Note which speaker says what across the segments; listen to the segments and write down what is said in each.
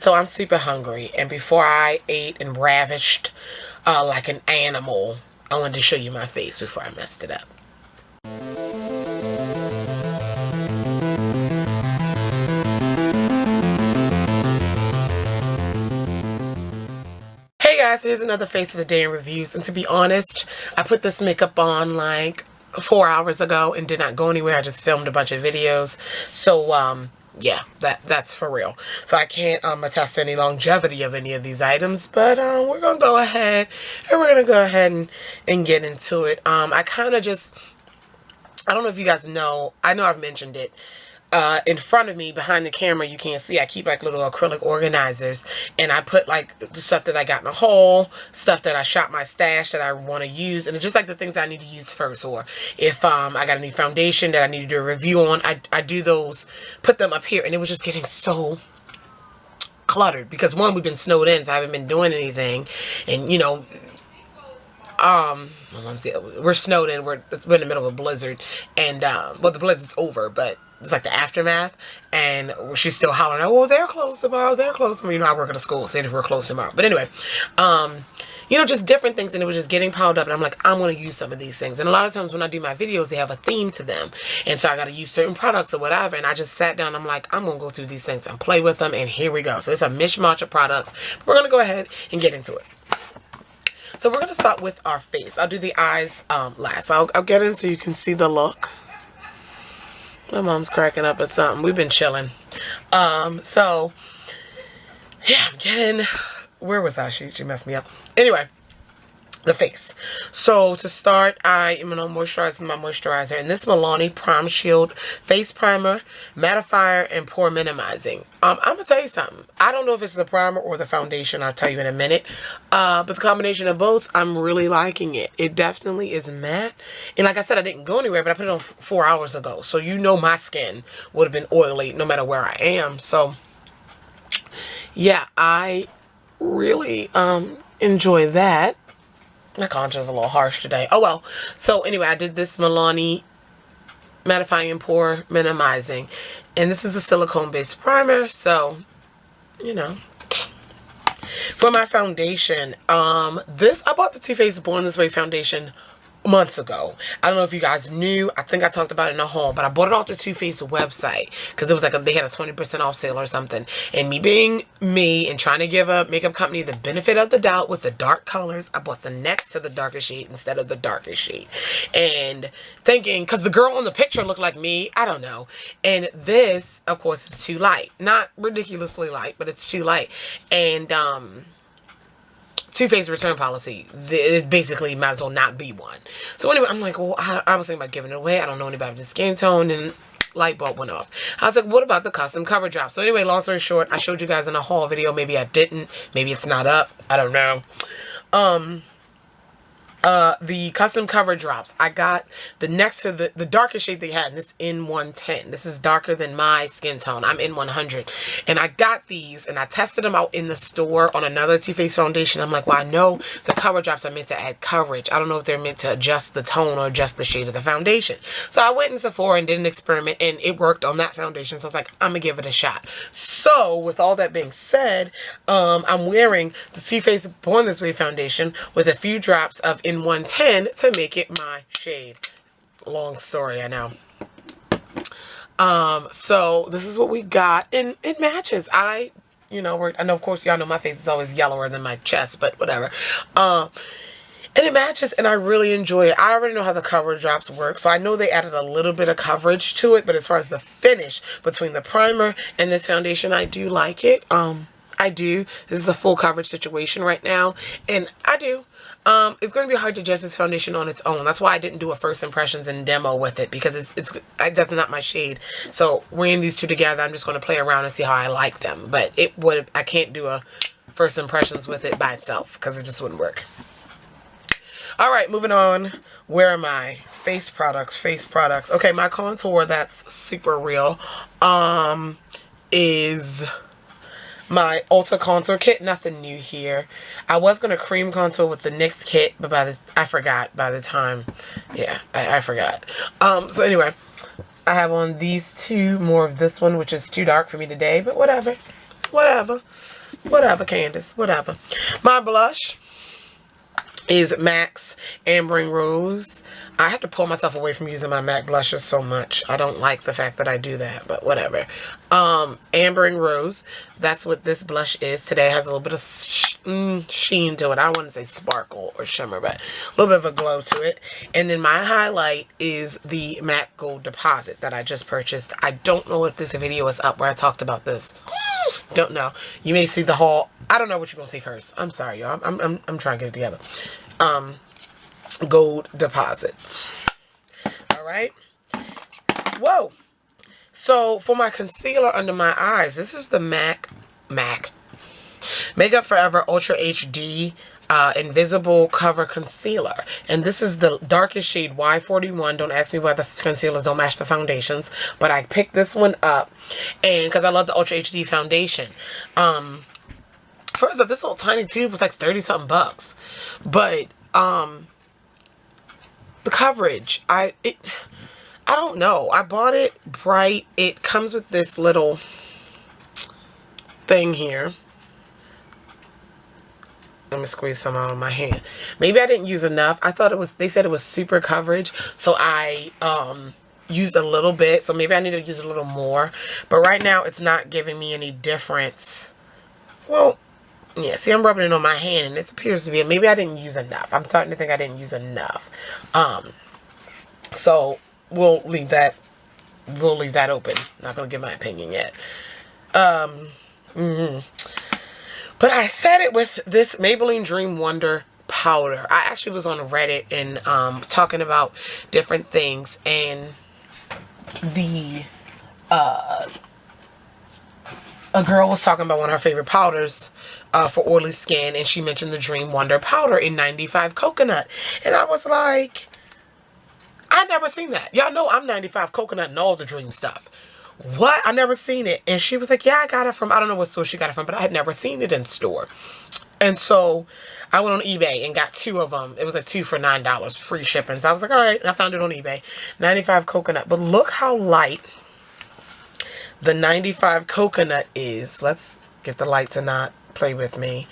Speaker 1: So I'm super hungry, and before I ate and ravished like an animal, I wanted to show you my face before I messed it up. Hey guys, here's another face of the day in reviews, and to be honest, I put this makeup on like 4 hours ago and did not go anywhere. I just filmed a bunch of videos, so yeah, that's for real. So I can't attest to any longevity of any of these items, but we're gonna go ahead and get into it. I kind of just, I don't know if you guys know, I know I've mentioned it. In front of me, behind the camera, you can't see, I keep like little acrylic organizers, and I put like the stuff that I got in a haul, stuff that I shop my stash that I want to use, and it's just like the things I need to use first, or if I got a new foundation that I need to do a review on, I do those, put them up here, and it was just getting so cluttered, because one, we've been snowed in, so I haven't been doing anything, and you know, we're snowed in, we're in the middle of a blizzard, and well, the blizzard's over, but it's like the aftermath, and she's still hollering, oh, they're closed tomorrow, they're closed tomorrow. You know, I work at a school, saying we're closed tomorrow. But anyway, you know, just different things, and it was just getting piled up, and I'm like, I'm going to use some of these things. And a lot of times when I do my videos, they have a theme to them, and so I got to use certain products or whatever, and I just sat down, I'm like, I'm going to go through these things and play with them, and here we go. So it's a mishmash of products, but we're going to go ahead and get into it. So we're going to start with our face. I'll do the eyes last. I'll get in so you can see the look. My mom's cracking up at something. We've been chilling. So, yeah, I'm getting... Where was I? She messed me up. Anyway, the face. So, to start, I am going to moisturize with my moisturizer. And this Milani Prime Shield Face Primer, Mattifier, and Pore Minimizing. I'm going to tell you something. I don't know if it's the primer or the foundation. I'll tell you in a minute. But the combination of both, I'm really liking it. It definitely is matte. And like I said, I didn't go anywhere, but I put it on 4 hours ago. So you know my skin would have been oily no matter where I am. So, yeah, I really enjoy that. My contour is a little harsh today. Oh well. So anyway, I did this Milani Mattifying and Pore Minimizing. And this is a silicone-based primer. So, you know. For my foundation, I bought the Too Faced Born This Way foundation months ago. I don't know if you guys knew. I think I talked about it in a haul, but I bought it off the Too Faced website because it was like they had a 20% off sale or something. And me being me and trying to give a makeup company the benefit of the doubt with the dark colors, I bought the next to the darkest shade instead of the darkest shade. And thinking, because the girl on the picture looked like me, I don't know. And this, of course, is too light. Not ridiculously light, but it's too light. And Too Faced return policy, it basically might as well not be one. So anyway, I'm like, well, I was thinking about giving it away. I don't know anybody with the skin tone, and light bulb went off. I was like, what about the custom cover drop? So anyway, long story short, I showed you guys in a haul video. Maybe I didn't. Maybe it's not up. I don't know. The custom cover drops. I got the next to the darkest shade they had, and this in 110. This is darker than my skin tone. I'm in 100. And I got these, and I tested them out in the store on another Too Faced foundation. I'm like, well, I know the cover drops are meant to add coverage. I don't know if they're meant to adjust the tone or adjust the shade of the foundation. So I went in Sephora and did an experiment, and it worked on that foundation. So I was like, I'm going to give it a shot. So with all that being said, I'm wearing the Too Faced Born This Way foundation with a few drops of in 110 to make it my shade. Long story, I know. So this is what we got, and it matches. I know, of course, y'all know my face is always yellower than my chest, but whatever. And it matches, and I really enjoy it. I already know how the cover drops work, so I know they added a little bit of coverage to it, but as far as the finish between the primer and this foundation, I do like it. I do. This is a full coverage situation right now, and I do. It's going to be hard to judge this foundation on its own. That's why I didn't do a first impressions and demo with it, because that's not my shade. So wearing these two together, I'm just going to play around and see how I like them. But I can't do a first impressions with it by itself because it just wouldn't work. All right, moving on. Where am I? Face products. Okay, my contour that's super real is my Ulta Contour Kit. Nothing new here. I was going to cream contour with the NYX kit, but I forgot by the time. Yeah, I forgot. So anyway, I have on these two, more of this one, which is too dark for me today, but whatever. whatever. Whatever, Candace. Whatever. My blush is MAC's Ambering Rose. I have to pull myself away from using my MAC blushes so much. I don't like the fact that I do that, but whatever. Ambering Rose. That's what this blush is. Today it has a little bit of sheen to it. I don't want to say sparkle or shimmer, but a little bit of a glow to it. And then my highlight is the MAC Gold Deposit that I just purchased. I don't know if this video is up where I talked about this. Don't know. You may see the haul. I don't know what you're gonna see first. I'm sorry, y'all. I'm trying to get it together. Gold Deposit. All right. Whoa. So for my concealer under my eyes, this is the MAC Makeup Forever Ultra HD Invisible Cover Concealer. And this is the darkest shade, Y41. Don't ask me why the concealers don't match the foundations. But I picked this one up and because I love the Ultra HD foundation. First off, this little tiny tube was like 30-something bucks. But the coverage, I don't know. I bought it bright. It comes with this little thing here. Let me squeeze some out of my hand. Maybe I didn't use enough. I thought it was, they said it was super coverage. So I used a little bit. So maybe I need to use a little more. But right now it's not giving me any difference. Well, yeah, see, I'm rubbing it on my hand and it appears to be, maybe I didn't use enough. I'm starting to think I didn't use enough. So we'll leave that open. Not going to give my opinion yet. But I set it with this Maybelline Dream Wonder powder. I actually was on Reddit and talking about different things, and the a girl was talking about one of her favorite powders for oily skin, and she mentioned the Dream Wonder powder in 95 Coconut. And I was like, I never seen that. Y'all know I'm 95 Coconut and all the Dream stuff. What? I never seen it. And she was like, yeah, I got it from, I don't know what store she got it from, but I had never seen it in store. And so I went on eBay and got 2 of them. It was like 2 for $9, free shipping. So I was like, all right. And I found it on eBay. 95 Coconut. But look how light the 95 Coconut is. Let's get the light to not play with me.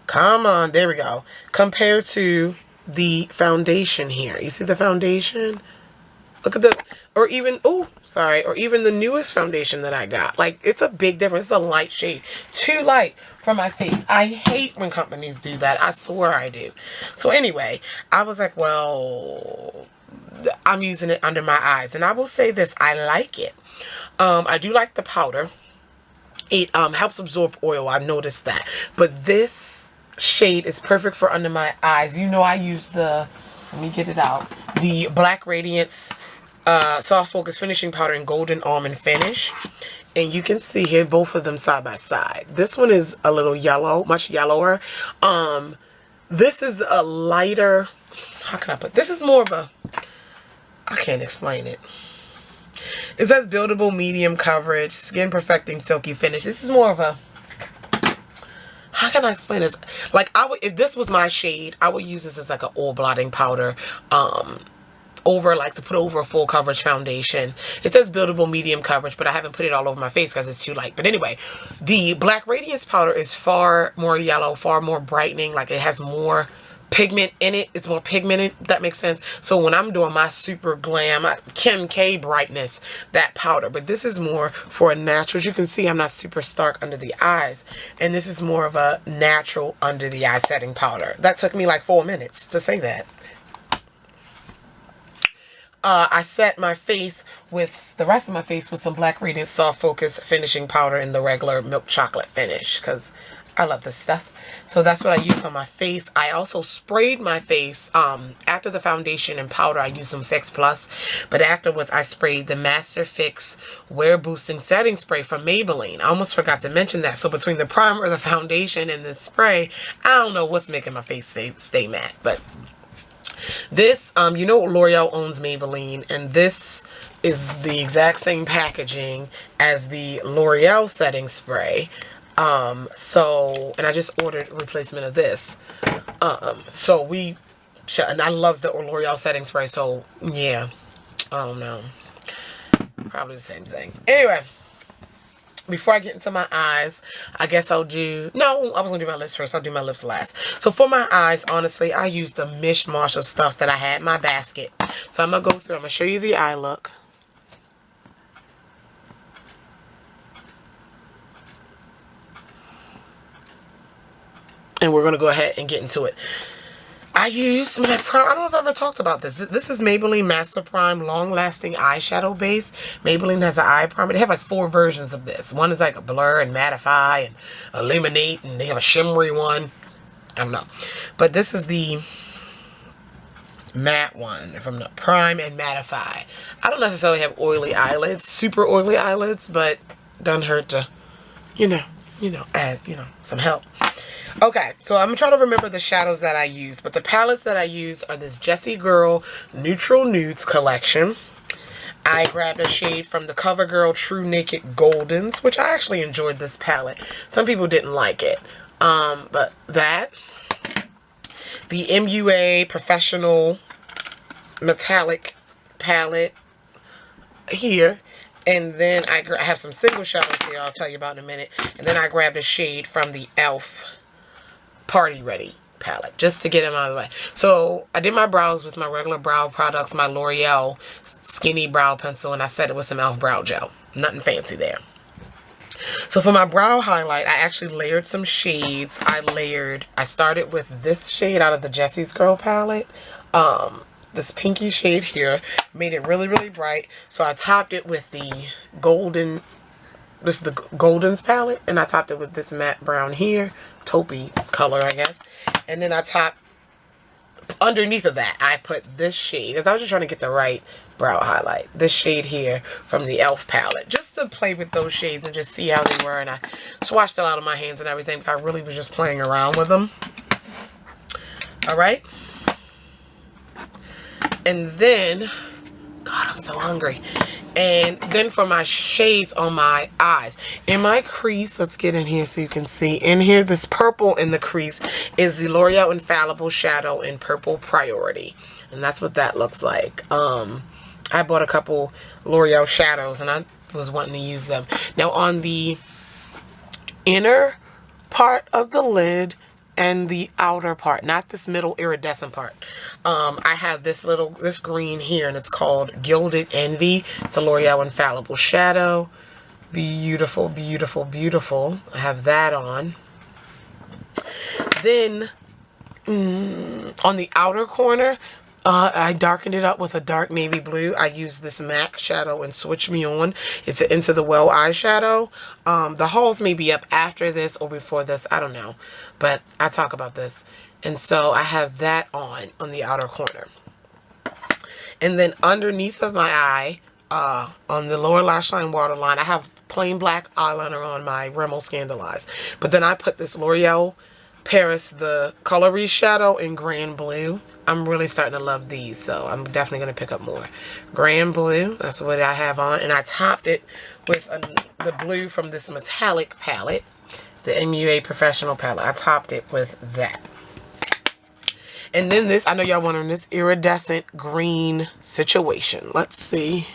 Speaker 1: Come on. There we go. Compared to the foundation here. You see the foundation? Look at the, or even, oh, sorry, or even the newest foundation that I got. Like, it's a big difference. It's a light shade. Too light for my face. I hate when companies do that. I swear I do. So anyway, I was like, well, I'm using it under my eyes. And I will say this, I like it. I do like the powder. It helps absorb oil. I've noticed that. But this shade is perfect for under my eyes. You know, I use the, let me get it out, the Black Radiance Soft Focus Finishing Powder in Golden Almond Finish. And you can see here both of them side by side. This one is a little yellow, much yellower. This is a lighter, how can I put, this is more of a, I can't explain it. It says buildable medium coverage, skin perfecting silky finish. This is more of a, how can I explain this? Like, I would, if this was my shade, I would use this as like an oil blotting powder, over, like, to put over a full coverage foundation. It says buildable medium coverage, but I haven't put it all over my face because it's too light. But anyway, the Black Radiance powder is far more yellow, far more brightening. Like, it has more pigment in it. It's more pigmented, if that makes sense. So when I'm doing my super glam, Kim K brightness, that powder. But this is more for a natural. As you can see, I'm not super stark under the eyes. And this is more of a natural under the eye setting powder. That took me like 4 minutes to say that. I set my face with, the rest of my face with some Black Radiance Soft Focus Finishing Powder in the regular milk chocolate finish. Because I love this stuff. So that's what I used on my face. I also sprayed my face. After the foundation and powder, I used some Fix Plus. But afterwards, I sprayed the Master Fix Wear Boosting Setting Spray from Maybelline. I almost forgot to mention that. So between the primer, the foundation, and the spray, I don't know what's making my face stay matte. But this, you know, L'Oreal owns Maybelline. And this is the exact same packaging as the L'Oreal setting spray. So, and I just ordered a replacement of this. So and I love the L'Oreal setting spray, so yeah, I don't know, probably the same thing. Anyway, before I get into my eyes, I guess I'll do, no, I was going to do my lips first. I'll do my lips last. So for my eyes, honestly, I used the mishmash of stuff that I had in my basket. So I'm going to go through, I'm going to show you the eye look. And we're going to go ahead and get into it. I use my prime. I don't know if I've ever talked about this. This is Maybelline Master Prime Long Lasting Eyeshadow Base. Maybelline has an eye primer. They have like 4 versions of this. One is like a blur and mattify and illuminate, and they have a shimmery one. I don't know. But this is the matte one from the prime and mattify. I don't necessarily have oily eyelids, super oily eyelids, but doesn't hurt to, you know, add, some help. Okay, so I'm trying to remember the shadows that I use, but the palettes that I use are this Jessie Girl Neutral Nudes collection. I grabbed a shade from the CoverGirl True Naked Goldens, which I actually enjoyed this palette. Some people didn't like it, but that. The MUA Professional Metallic palette here. And then I have some single shadows here I'll tell you about in a minute. And then I grabbed a shade from the e.l.f. Party Ready palette, just to get them out of the way. So I did my brows with my regular brow products, my L'Oreal Skinny Brow Pencil, and I set it with some e.l.f. Brow Gel. Nothing fancy there. So for my brow highlight, I actually layered some shades. I started with this shade out of the Jessie's Girl palette. This pinky shade here, made it really, really bright. So I topped it with the golden, this is the Goldens palette, and I topped it with this matte brown here, taupey color, I guess. And then I topped, underneath of that, I put this shade, because I was just trying to get the right brow highlight. This shade here from the e.l.f. palette, just to play with those shades and just see how they were. And I swatched it out of my hands and everything, but I really was just playing around with them. Alright. And then, God, I'm so hungry. And then for my shades on my eyes, in my crease, let's get in here so you can see. In here, this purple in the crease is the L'Oreal Infallible Shadow in Purple Priority. And that's what that looks like. I bought a couple L'Oreal shadows and I was wanting to use them. Now on the inner part of the lid, and the outer part, not this middle iridescent part. I have this green here, and it's called Gilded Envy. It's a L'Oreal Infallible Shadow. Beautiful, beautiful, beautiful. I have that on. Then, on the outer corner, I darkened it up with a dark navy blue. I used this MAC shadow and Switch Me On. It's an Into the Well eyeshadow. The hauls may be up after this or before this. I don't know. But I talk about this. And so I have that on the outer corner. And then underneath of my eye, on the lower lash line waterline, I have plain black eyeliner on my Rimmel Scandaleyes. But then I put this L'Oreal Paris, the Coloris shadow in Grand Blue. I'm really starting to love these, so I'm definitely going to pick up more. Grand Blue, that's what I have on. And I topped it with the blue from this metallic palette, the MUA Professional palette. I topped it with that. And then this, I know y'all wondering, this iridescent green situation. Let's see.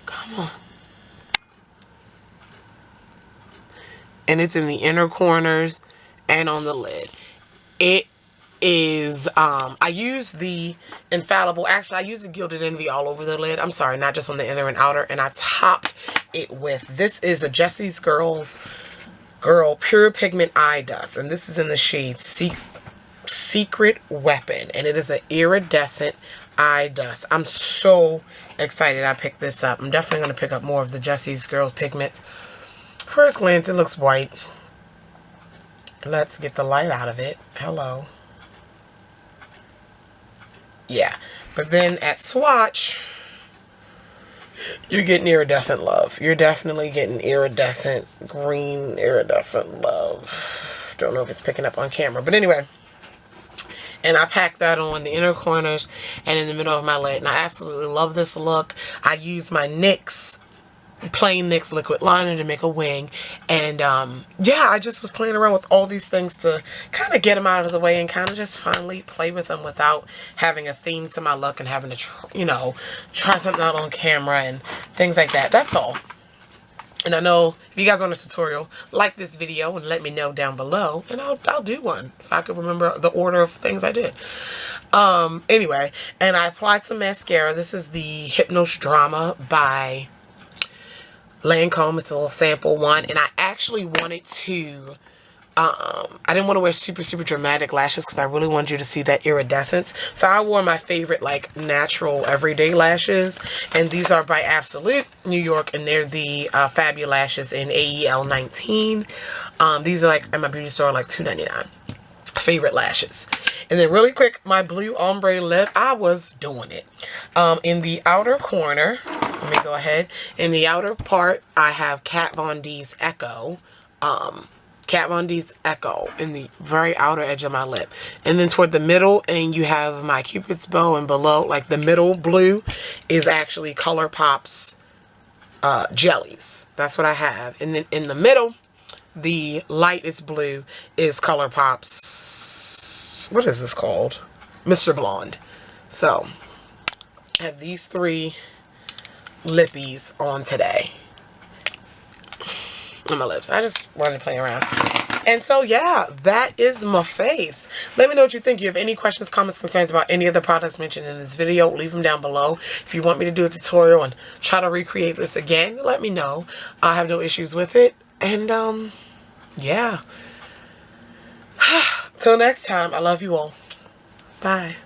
Speaker 1: Come on. And it's in the inner corners and on the lid. It is, I use the Infallible, actually I use the Gilded Envy all over the lid. I'm sorry, not just on the inner and outer. And I topped it with, this is a Jessie's Girl Pure Pigment Eye Dust. And this is in the shade Secret Weapon. And it is an iridescent eye dust. I'm so excited I picked this up. I'm definitely going to pick up more of the Jessie's Girl pigments. First glance, it looks white. Let's get the light out of it. Hello. Yeah. But then at swatch, you're getting iridescent love. You're definitely getting iridescent, green iridescent love. Don't know if it's picking up on camera. But anyway. And I packed that on the inner corners and in the middle of my lid. And I absolutely love this look. I use my NYX, plain NYX liquid liner to make a wing. And yeah, I just was playing around with all these things to kind of get them out of the way and kind of just finally play with them without having a theme to my look and having to, you know, try something out on camera and things like that. That's all. And I know if you guys want a tutorial, like this video and let me know down below, and I'll do one if I could remember the order of things I did. Anyway, and I applied some mascara. This is the Hypnos Drama by Lancome. It's a little sample one, and I actually wanted to I didn't want to wear super dramatic lashes because I really wanted you to see that iridescence. So I wore my favorite like natural everyday lashes, and these are by Absolute New York, and they're the Fabulashes in AEL 19. These are like at my beauty store like $2.99. Favorite lashes. And then really quick, my blue ombre lip, I was doing it. In the outer corner, let me go ahead. In the outer part, I have Kat Von D's Echo. Kat Von D's Echo in the very outer edge of my lip. And then toward the middle, and you have my Cupid's bow, and below, like the middle blue, is actually ColourPop's jellies. That's what I have. And then in the middle, the lightest blue is ColourPop's, what is this called? Mr. Blonde. So, I have these three lippies on today. On my lips. I just wanted to play around. And so, yeah, that is my face. Let me know what you think. If you have any questions, comments, concerns about any of the products mentioned in this video, leave them down below. If you want me to do a tutorial and try to recreate this again, let me know. I have no issues with it. And, yeah. Till next time, I love you all. Bye.